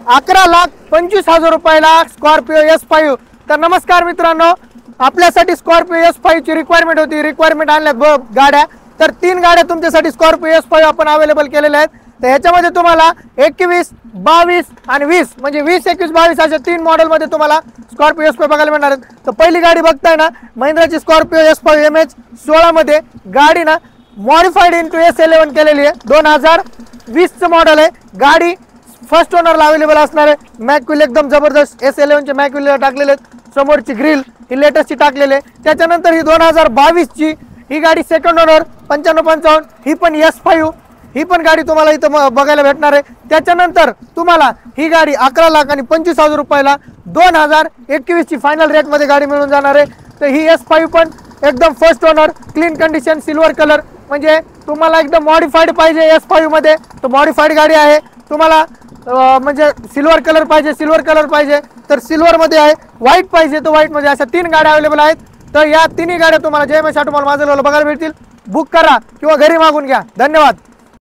11,25,000 रुपयाला Scorpio S5। तर नमस्कार मित्रांनो, आपल्यासाठी स्कॉर्पिओ S5 ची रिक्वायरमेंट होती, रिक्वायरमेंट आणल्या गाड्या। तर 3 गाड्या तुमच्यासाठी स्कॉर्पिओ S5 आपण अवेलेबल केलेल्या आहेत। तर ह्याच्यामध्ये तुम्हाला 21, 22 आणि 20 म्हणजे 20, 21, 22 अशा 3 मॉडेल मध्ये तुम्हाला स्कॉर्पिओ S5 बघायला मिळणार आहे। तर पहिली गाडी बघताय ना, महिंद्राची स्कॉर्पिओ S5 MH16 मध्ये गाडी ना मॉडिफाईड इंटू S11 केलेली आहे। 2020 चं मॉडेल आहे। गाडी फर्स्ट ओनरला अवेलेबल असणार आहे। मॅकविल एकदम जबरदस्त S11 चे मॅकविल टाकलेले आहेत। समोरची ग्रिल ही लेटेस्ट टाकलेली आहे। त्याच्यानंतर ही 2022 ची ही गाडी सेकंड ओनर 9555 ही पण S5 ही पण गाडी तुम्हाला इथं बघायला भेटणार आहे। त्याच्यानंतर तुम्हाला ही गाडी 11,25,000 रुपयाला 2021 ची फायनल रेट मध्ये गाडी मिळून जाणार आहे। तर ही S5 पण एकदम first owner, clean condition, silver colour, म्हणजे तुम्हाला एकदम मॉडिफाईड पाहिजे S5 मध्ये तो मॉडिफाईड गाडी आहे। तुम्हाला म्हणजे सिल्वर कलर पाहिजे, सिल्वर कलर पाहिजे तर सिल्वर मध्ये आहे, व्हाईट पाहिजे तर व्हाईट मध्ये, अशा 3 गाड्या अवेलेबल आहेत। तर या 3 गाड्या तुम्हाला जय महेश ऑटो मॉल माझं बघायला मिळतील। बुक करा किंवा घरी मागून घ्या। धन्यवाद।